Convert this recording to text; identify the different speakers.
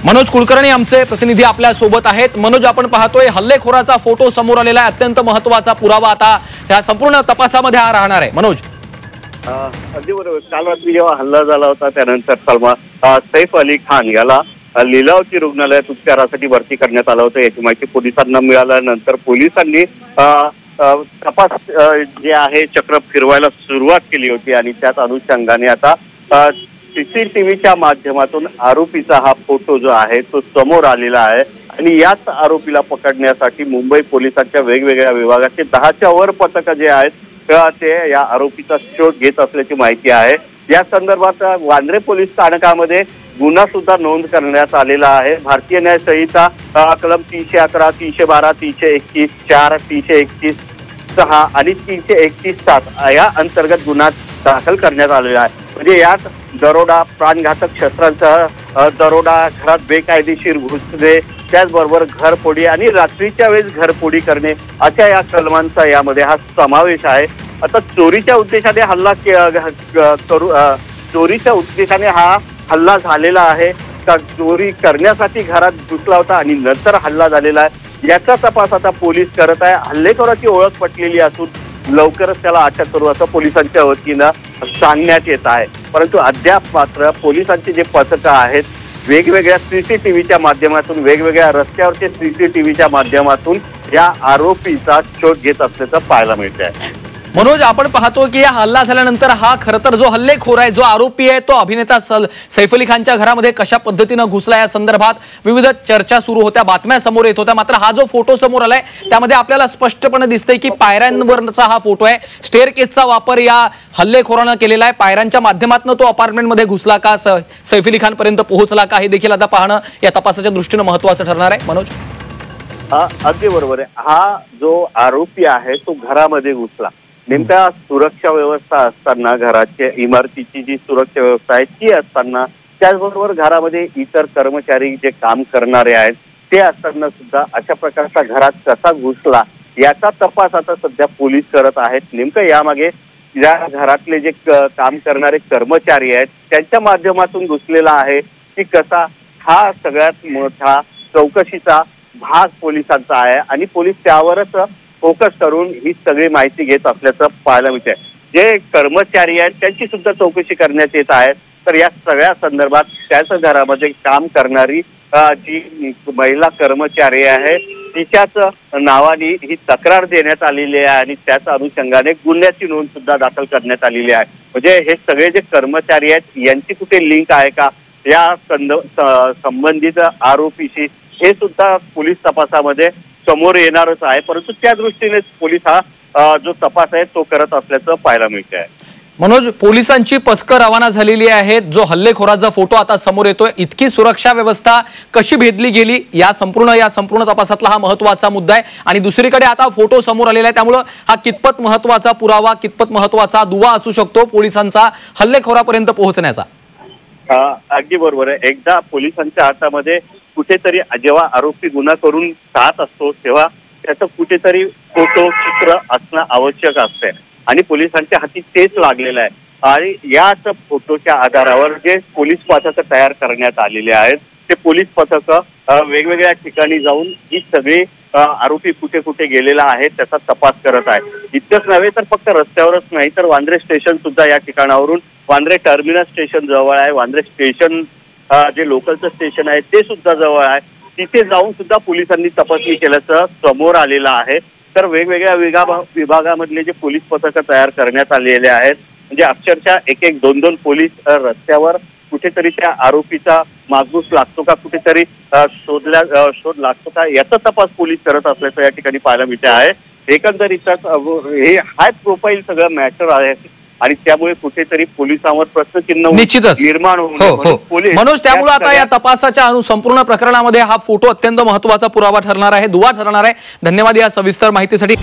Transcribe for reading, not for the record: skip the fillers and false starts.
Speaker 1: मनोज कुलकर्णी आमचे प्रतिनिधी आपल्या सोबत आहेत। मनोज, आपण पाहतोय हल्लेखोराचा फोटो समोर आलेला आहे, अत्यंत महत्त्वाचा पुरावा आता या संपूर्ण तपासामध्ये हा राहणार आहे। मनोज,
Speaker 2: अगदी बरोबर। काल रात्री जेव्हा हल्ला झाला होता त्यानंतर सैफ अली खान याला लीलावती रुग्णालयात उपचारासाठी भरती करण्यात आलं होतं, याची माहिती पोलिसांना मिळाल्यानंतर पोलिसांनी तपास जे आहे चक्र फिरवायला सुरुवात केली होती आणि त्याच अनुषंगाने आता सीसीटीव्हीच्या माध्यमातून आरोपीचा हा फोटो जो आहे तो समोर आलेला आहे आणि याच आरोपीला पकडण्यासाठी मुंबई पोलिसांच्या वेगवेगळ्या विभागाचे 10च्या वर पथक जे आहेत ते या आरोपीचा शोध घेत असल्याची माहिती आहे। या संदर्भात वांद्रे पोलीस स्थानकामध्ये गुन्हा सुद्धा नोंद करण्यात आलेला आहे। भारतीय न्याय संहिता कलम 311, 312, 321, 4, 321, 6 आणि 331-7 या अंतर्गत गुन्हा दाखल करण्यात आलेला आहे। म्हणजे यात दरोडा, प्राणघातक शस्त्रांसह दरोडा, घरात बेकायदेशीर घुसणे, त्याचबरोबर घरफोडी आणि रात्रीच्या वेळेस घरफोडी करणे अशा या कलमांचा यामध्ये हा समावेश आहे। आता चोरीच्या उद्देशाने चोरीच्या उद्देशाने हा हल्ला झालेला आहे का चोरी करण्यासाठी घरात घुसला होता आणि नंतर हल्ला झालेला आहे, याचा तपास आता पोलीस करत आहे। हल्लेखोराची ओळख पटलेली असून लवकरच त्याला अटक करू असं पोलिसांच्या वतीनं सांगण्यात येत आहे। परंतु अद्याप मात्र पोलिसांचे जे पथकं आहेत वेगवेगळ्या सीसीटीव्हीच्या माध्यमातून, वेगवेगळ्या रस्त्यावरच्या सीसीटीव्हीच्या माध्यमातून या आरोपीचा शोध घेत असल्याचं पाहायला मिळत आहे।
Speaker 1: मनोज, आपण पाहतो की या हल्ला झाल्यानंतर हा खरं तर जो हल्लेखोर आहे, जो आरोपी आहे, तो अभिनेता सैफ अली खानच्या घरामध्ये कशा पद्धतीने घुसला या संदर्भात विविध चर्चा सुरू होत्या, बातम्या समोर येत होत्या। मात्र हा जो फोटो समोर आलाय त्यामध्ये आपल्याला स्पष्टपणे दिसतंय की पायऱ्यांवरचा हा फोटो आहे। स्टेअरकेसचा वापर या हल्लेखोरानं केलेला आहे। पायऱ्यांच्या माध्यमातून तो अपार्टमेंटमध्ये घुसला का, सैफ अली खान पर्यंत पोहोचला का, हे देखील आता पाहणं या तपासाच्या दृष्टीने महत्त्वाचं ठरणार आहे। मनोज,
Speaker 2: अगदी बरोबर आहे। हा जो आरोपी आहे तो घरामध्ये घुसला, नेमका सुरक्षा व्यवस्था असताना, घराच्या इमारतीची जी सुरक्षा व्यवस्था आहे ती असताना, त्याचबरोबर घरामध्ये इतर कर्मचारी जे काम करणारे आहेत ते असताना सुद्धा अशा प्रकारचा घरात कसा घुसला याचा तपास आता सध्या पोलीस करत आहेत। नेमकं यामागे या घरातले जे काम करणारे कर्मचारी आहेत त्यांच्या माध्यमातून घुसलेला आहे की कसा, हा सगळ्यात मोठा चौकशीचा भाग पोलिसांचा आहे आणि पोलीस त्यावरच फोकस करून ही सगळी माहिती घेत असल्याचं पाहायला मिळत आहे। जे कर्मचारी आहेत त्यांची सुद्धा चौकशी करण्यात येत आहे। तर या सगळ्या संदर्भात त्याच घरामध्ये काम करणारी जी महिला कर्मचारी आहे तिच्याच नावाने ही तक्रार देण्यात आलेली आहे आणि त्याच अनुषंगाने गुन्ह्याची नोंद सुद्धा दाखल करण्यात आलेली आहे। म्हणजे हे सगळे जे कर्मचारी आहेत यांची कुठे लिंक आहे का या संबंधित आरोपीशी, हे सुद्धा पोलीस तपासामध्ये समोर येणारच आहे। परंतु त्या दृष्टीने पोलीस हा जो तपास आहे तो करत असल्याचं पाहायला मिळत आहे।
Speaker 1: मनोज, पोलिसांची पथकं रवाना झालेली आहेत। जो हल्लेखोराचा फोटो आता समोर येतोय, इतकी सुरक्षा व्यवस्था कशी भेदली गेली या संपूर्ण तपासातला हा महत्त्वाचा मुद्दा आहे। आणि दुसरीकडे आता फोटो समोर आलेला आहे, त्यामुळे हा कितपत महत्त्वाचा पुरावा, कितपत महत्त्वाचा दुवा असू शकतो पोलिसांचा हल्लेखोरापर्यंत पोहोचण्याचा?
Speaker 2: अगदी बरोबर आहे। एकदा पोलिसांच्या हातामध्ये कुठेतरी जेव्हा आरोपी गुन्हा करून जात असतो तेव्हा त्याचं कुठेतरी फोटो, चित्र असणं आवश्यक असते आणि पोलिसांच्या हाती तेच लागलेलं आहे। आणि याच फोटोच्या आधारावर जे पोलीस पथकं तयार करण्यात आलेले आहेत ते पोलीस पथकं वेगवेगळ्या ठिकाणी जाऊन ही सगळी आरोपी कुठे कुठे गेलेला आहे त्याचा तपास करत आहे। इतकंच नव्हे तर फक्त रस्त्यावरच नाही तर वांद्रे स्टेशन सुद्धा या ठिकाणावरून, वांद्रे टर्मिनस स्टेशन जवळ आहे, वांद्रे स्टेशन जे लोकलचं स्टेशन आहे ते सुद्धा जवळ आहे, तिथे जाऊन सुद्धा पोलिसांनी तपासणी केल्याचं समोर आलेलं आहे। तर वेगवेगळ्या विभागामधले जे पोलीस पथकं तयार करण्यात आलेले आहेत, म्हणजे अक्षरशः 1-1, 2-2 पोलीस रस्त्यावर कुठेतरी त्या आरोपीचा मागूस लागतो का, कुठेतरी शोध लागतो का याचा तपास पोलीस करत असल्याचं या ठिकाणी पाहायला मिळते आहे। एकंदरीतच हे हाय प्रोफाईल सगळं मॅटर आहे आणि त्यामुळे कुठेतरी पोलिसांवर प्रश्नचिन्ह
Speaker 1: निश्चितच
Speaker 2: निर्माण होईल।
Speaker 1: मनोज, त्यामुळे आता या तपासाच्या संपूर्ण प्रकरणामध्ये हा फोटो अत्यंत महत्त्वाचा पुरावा ठरणार आहे, दुवा ठरणार आहे। धन्यवाद या सविस्तर माहितीसाठी।